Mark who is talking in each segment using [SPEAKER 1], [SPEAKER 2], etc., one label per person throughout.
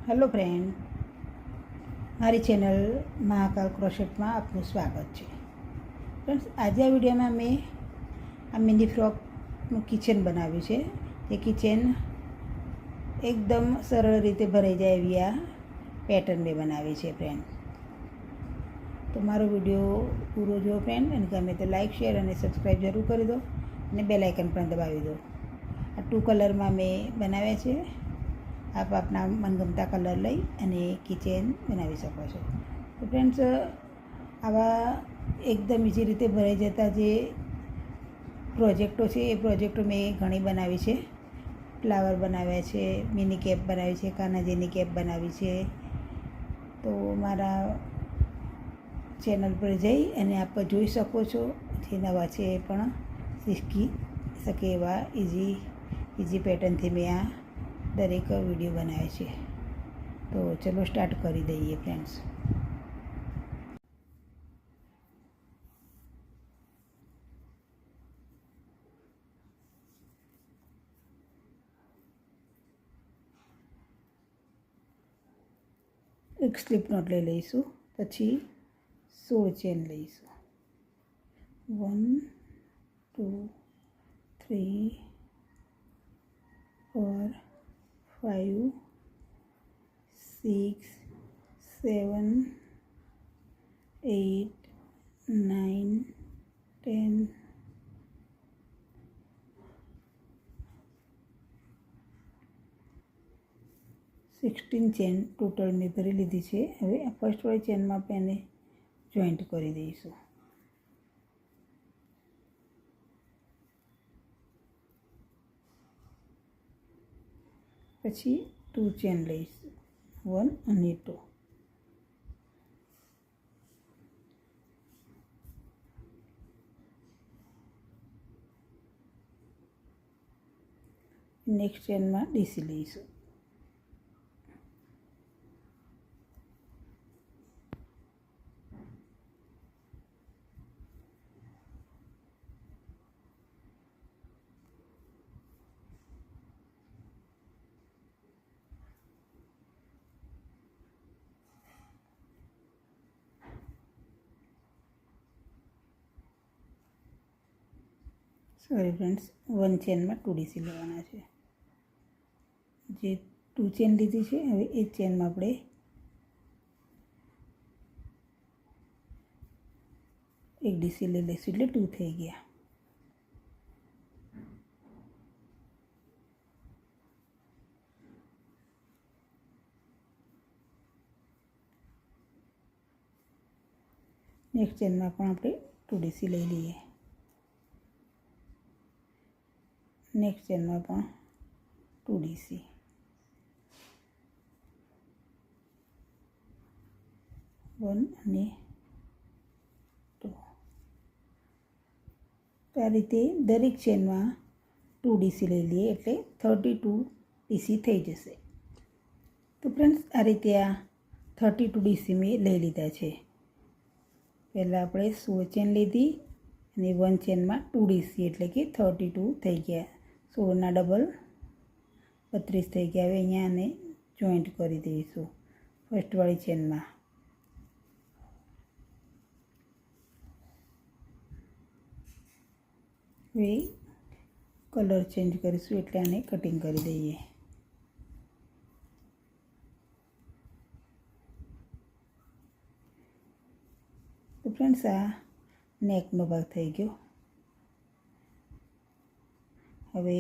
[SPEAKER 1] Hello friend, મારી channel Mahakal ક્રોશેટમાં આપનું સ્વાગત છે. ફ્રેન્ડ્સ, આજે આ વિડીયોમાં મેં આ મિની ફ્રોકનું કિચન બનાવ્યું છે. એ કિચન એકદમ સરળ રીતે ભરાઈ જાય એવી આ પેટર્ન મેં બનાવી છે ફ્રેન્ડ. તો મારો વિડીયો પૂરો જુઓ ફ્રેન્ડ, અને ગમે તો લાઇક, શેર અને સબસ્ક્રાઈબ જરૂર કરી દો, અને બેલ આઇકન પણ દબાવી દો. આ 2 કલરમાં મેં બનાવ્યા છે. આપ આપના મનગમતા કલર લઈ અને કિચન બનાવી શકો છો. તો ફ્રેન્ડ્સ, આવા એકદમ ઇઝી રીતે ભરાઈ જતા જે પ્રોજેક્ટો છે એ પ્રોજેક્ટો મેં ઘણી બનાવી છે. ફ્લાવર બનાવ્યા છે, મિની કેપ બનાવી છે, કાનાજીની કેપ બનાવી છે. તો મારા ચેનલ પર જઈ અને આપ જોઈ શકો છો. જે નવા છે એ પણ શીખી શકે એવા ઇઝી પેટર્નથી મેં આ દરેક વિડીયો બનાવે છે. તો ચલો સ્ટાર્ટ કરી દઈએ ફ્રેન્ડ્સ. એક સ્લીપ નોટ લઈ લઈશું, પછી 16 ચેન લઈશું. 1 2 3 4 5 6 7 8 9 10 16 ચેન ટોટલ મેં ભરી લીધી છે. હવે આ ફર્સ્ટવાળી ચેનમાં આપણે એને જોઈન્ટ કરી દઈશું. પછી 2 ચેન લઈશું, 1 અને 2. નેક્સ્ટ ચેનમાં ડીસી લઈશું. સોરી ફ્રેન્ડ્સ, 1 ચેનમાં 2 ડીસી લેવાના છે. જે 2 ચેન લીધી છે, હવે એ ચેનમાં આપણે એક ડીસી લઈ લઈશું, એટલે 2 થઈ ગયા. નેક્સ્ટ ચેનમાં પણ આપણે 2 ડીસી લઈ લઈએ. નેક્સ્ટ ચેનમાં પણ 2 ડીસી. 1 અને 2. તો આ રીતે દરેક ચેનમાં 2 ડીસી લઈ લઈએ એટલે 32 ડીસી થઈ જશે. તો ફ્રેન્ડ્સ, આ રીતે આ 32 ડીસી મેં લઈ લીધા છે. પહેલાં આપણે 16 ચેન લીધી અને 1 ચેનમાં 2 ડીસી એટલે કે 32 થઈ ગયા. 16ના ડબલ 32 થઈ ગયા. હવે અહીંયા આને જોઈન્ટ કરી દઈશું ફર્સ્ટવાળી ચેનમાં. હવે કલર ચેન્જ કરીશું એટલે આને કટિંગ કરી દઈએ. તો ફ્રેન્ડ્સ, આ નેકનો ભાગ થઈ ગયો. હવે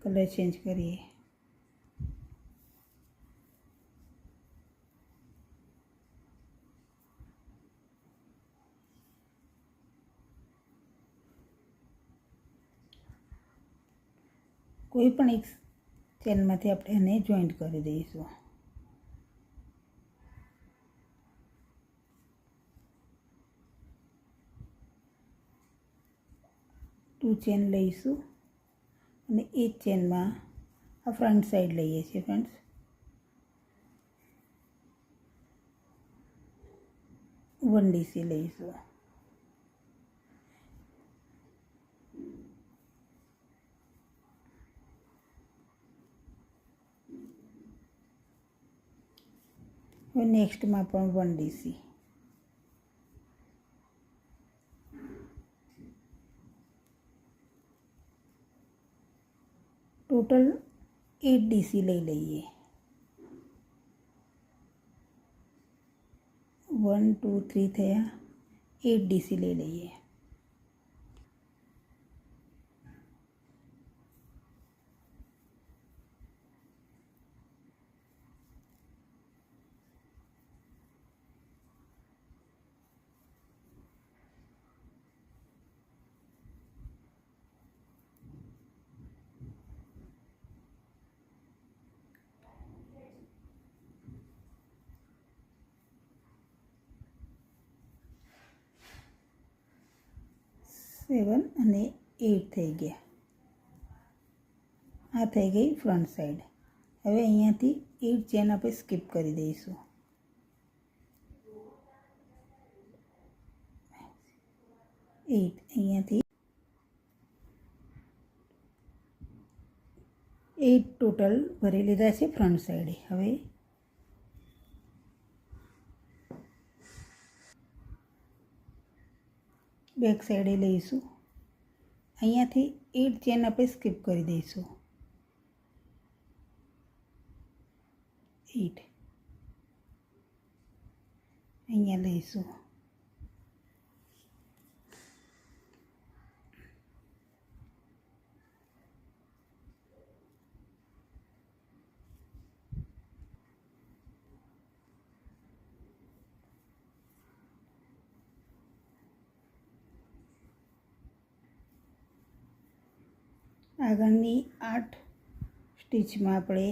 [SPEAKER 1] કલર ચેન્જ કરીએ. કોઈ પણ એક ચેનમાંથી આપણે એને જોઈન્ટ કરી દઈશું. ટુ ચેન લઈશું અને એ ચેનમાં આ ફ્રન્ટ સાઈડ લઈએ છીએ ફ્રેન્ડ્સ. વન ડીસી લઈશું. હવે નેક્સ્ટમાં પણ 1 ડીસી. ટોટલ 8 ડીસી લઈ લઈએ. 1 2 3 થયા, 8 ડીસી લઈ લઈએ. સેવન અને 8 થઈ ગયા. આ થઈ ગઈ ફ્રન્ટ સાઈડ. હવે અહીંયાથી 8 ચેન આપણે સ્કીપ કરી દઈશું. 8 અહીંયાથી 8 ટોટલ ભરી લીધા છે ફ્રન્ટ સાઈડે. હવે બેક સાઈડે લઈશું. અહીંયાથી 8 ચેન આપણે સ્કીપ કરી દઈશું. 8 અહીંયા લઈશું. આગળની 8 સ્ટીચમાં આપણે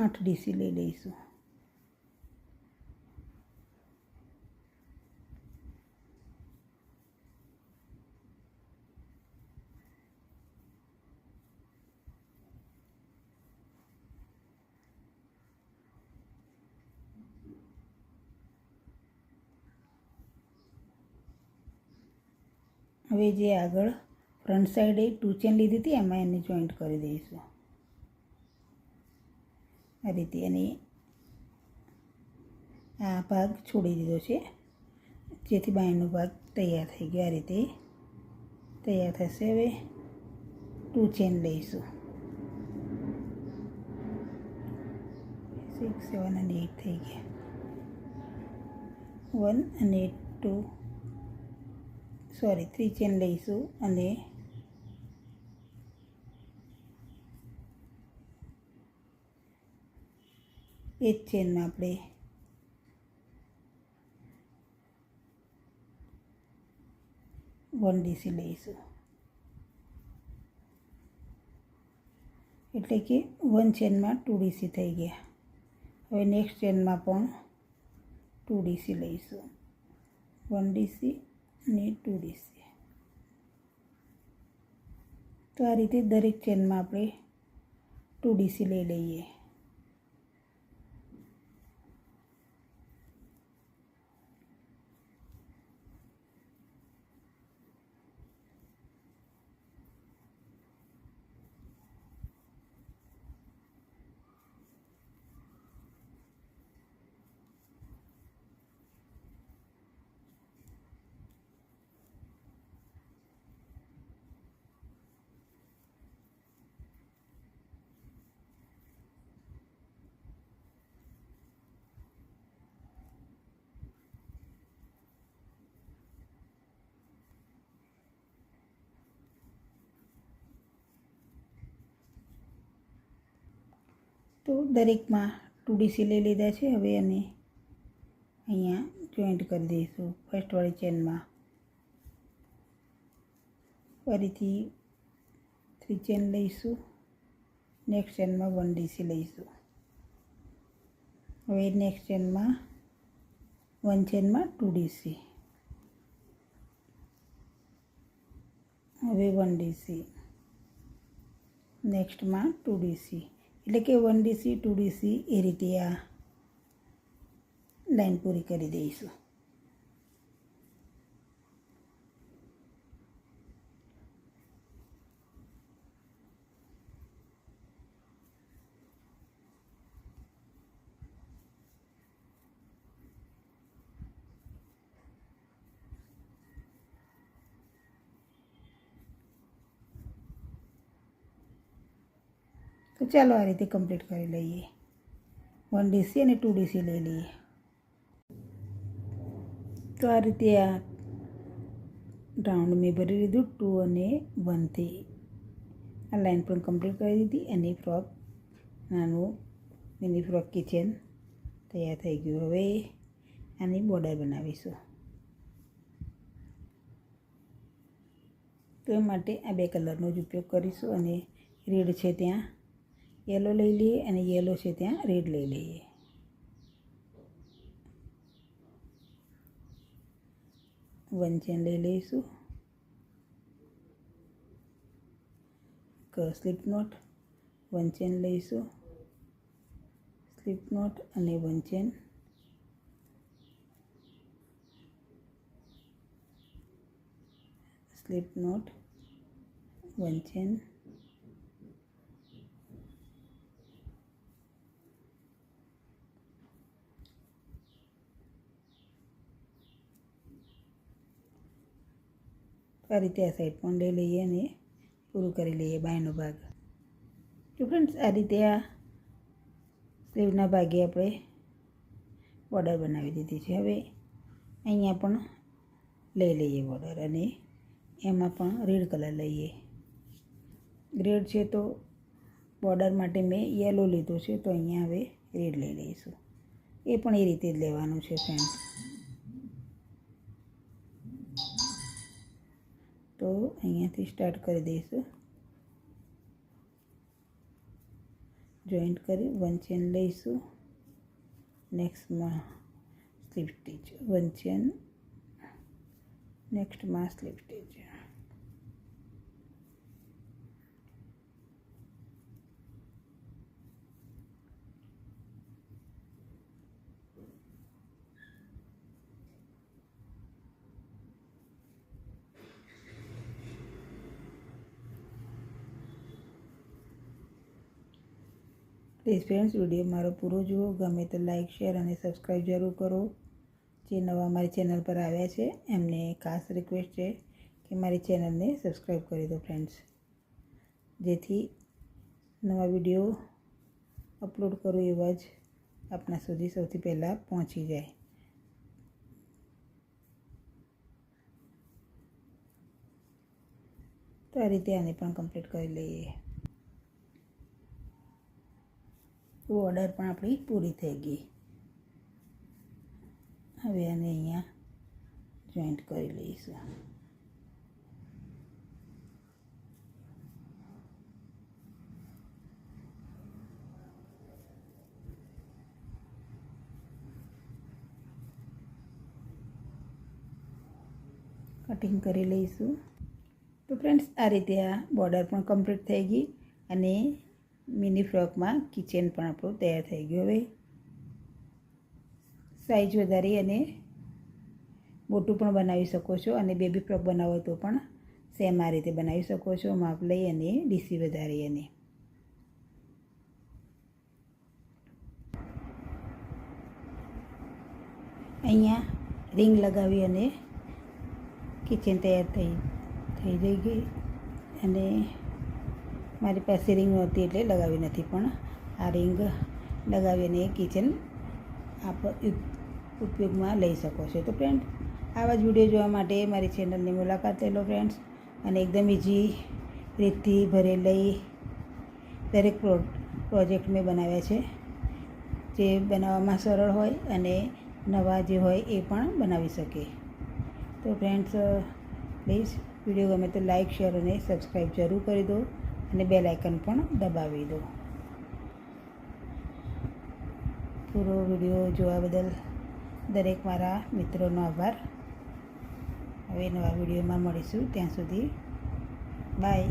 [SPEAKER 1] 8 ડીસી લઈ લઈશું. હવે જે આગળ ફ્રન્ટ સાઈડે 2 ચેન લીધી હતી એમાં એને જોઈન્ટ કરી દઈશું આ રીતે. અને આ ભાગ છોડી દીધો છે જેથી બાયનો ભાગ તૈયાર થઈ ગયો. આ રીતે તૈયાર થશે. હવે 2 ચેન લઈશું. 6 7 અને 8 થઈ ગયા. 1 અને 2 સોરી 3 ચેન લઈશું અને એક ચેનમાં આપણે 1 ડીસી લઈશું. એટલે કે 1 ચેનમાં 2 ડીસી થઈ ગયા. હવે નેક્સ્ટ ચેનમાં પણ 2 ડીસી લઈશું. 1 ડીસી અને 2 ડીસી. તો આ રીતે દરેક ચેનમાં આપણે 2 ડીસી લઈ લઈએ. તો દરેકમાં 2 ડીસી લઈ લીધા છે. હવે અને અહીંયા જોઈન્ટ કરી દઈશું ફર્સ્ટવાળી ચેનમાં. ફરીથી 3 ચેન લઈશું. નેક્સ્ટ ચેનમાં 1 ડીસી લઈશું. હવે નેક્સ્ટ ચેનમાં 1 ચેનમાં 2 ડીસી. હવે 1 ડીસી. નેક્સ્ટમાં 2 ડીસી. એટલે કે 1 ડીસી 2 ડીસી એ રીતે આ લાઈન પૂરી કરી દઈશું. તો ચાલો આ રીતે કમ્પ્લીટ કરી લઈએ. 1 ડીસી અને 2 ડીસી લઈ લઈએ. તો આ રીતે આ રાઉન્ડ મેં ભરી લીધું 2 અને 1થી. આ લાઈન પણ કમ્પ્લીટ કરી દીધી અને ફ્રોક નાનું મિની ફ્રોક કિચન તૈયાર થઈ ગયું. હવે આની બોર્ડર બનાવીશું. તો એ માટે આ 2 કલરનો જ ઉપયોગ કરીશું અને રેડ છે ત્યાં યલો લઈ લઈએ અને યલો છે ત્યાં રેડ લઈ લઈએ. વન ચેન લઈ લઈશું. સ્લીપ નોટ 1 ચેન લઈશું. સ્લીપ નોટ અને 1 ચેન. Slip not 1 chain. આ રીતે આ સાઈડ પણ લઈ લઈએ અને પૂરું કરી લઈએ બાયનો ભાગ. તો ફ્રેન્ડ્સ આ રીતે આ સ્લીવના ભાગે આપણે બોર્ડર બનાવી દીધી છે. હવે અહીંયા પણ લઈ લઈએ બોર્ડર અને એમાં પણ રેડ કલર લઈએ. રેડ છે તો બોર્ડર માટે મેં યલો લીધો છે તો અહીંયા હવે રેડ લઈ લઈશું. એ પણ એ રીતે જ લેવાનું છે ફ્રેન્ડ. તો અહીંયાથી સ્ટાર્ટ કરી દઈશું. જોઈન્ટ કરી 1 ચેન લઈશું. નેક્સ્ટમાં સ્લીપ સ્ટીચ 1 ચેન. નેક્સ્ટમાં slip stitch. Please friends video મારો પૂરો જુઓ. ગમે તો લાઈક શેર અને સબસ્ક્રાઈબ જરૂર કરો. જે નવા મારી ચેનલ પર આવ્યા છે એમને ખાસ રિક્વેસ્ટ છે કે મારી ચેનલને સબસ્ક્રાઈબ કરી દો ફ્રેન્ડ્સ, જેથી નવા વિડીયો અપલોડ કરું એવા જ આપણા સુધી સૌથી પહેલાં પહોંચી જાય. તો આ રીતે આને પણ કમ્પ્લીટ કરી લઈએ. ઓર્ડર પણ આપણી પૂરી થઈ ગઈ. હવે આને અહીંયા જોઈન્ટ કરી લઈશું. કટિંગ કરી લઈશું. તો ફ્રેન્ડ્સ આ રીતે આ બોર્ડર પણ કમ્પ્લીટ થઈ ગઈ અને મિની ફ્રોકમાં કિચન પણ આપણું તૈયાર થઈ ગયું. હવે સાઈઝ વધારી અને મોટું પણ બનાવી શકો છો અને બેબી ફ્રોક બનાવો તો પણ સેમ આ રીતે બનાવી શકો છો. માપ લઈ અને ડીસી વધારી અને અહીંયા રિંગ લગાવી અને કિચન તૈયાર થઈ ગઈ. અને મારી પાસે રિંગ નહોતી એટલે લગાવી નથી, પણ આ રિંગ લગાવીને કિચન આપ ઉપયોગમાં લઈ શકો છો. તો ફ્રેન્ડ આવા જ વિડીયો જોવા માટે મારી ચેનલની મુલાકાત લઈ લો ફ્રેન્ડ્સ. અને એકદમ ઇઝી રીતથી ભરેલી દરેક પ્રોજેક્ટ મેં બનાવ્યા છે, જે બનાવવામાં સરળ હોય અને નવા જે હોય એ પણ બનાવી શકે. તો ફ્રેન્ડ્સ પ્લીઝ વિડીયો ગમે તો લાઈક શેર અને સબસ્ક્રાઈબ જરૂર કરી દો અને બેલ આઇકન પણ દબાવી દો. પૂરો વિડીયો જોવા બદલ દરેક મારા મિત્રોનો આભાર. હવે નવા વિડીયોમાં મળીશું. ત્યાં સુધી બાય.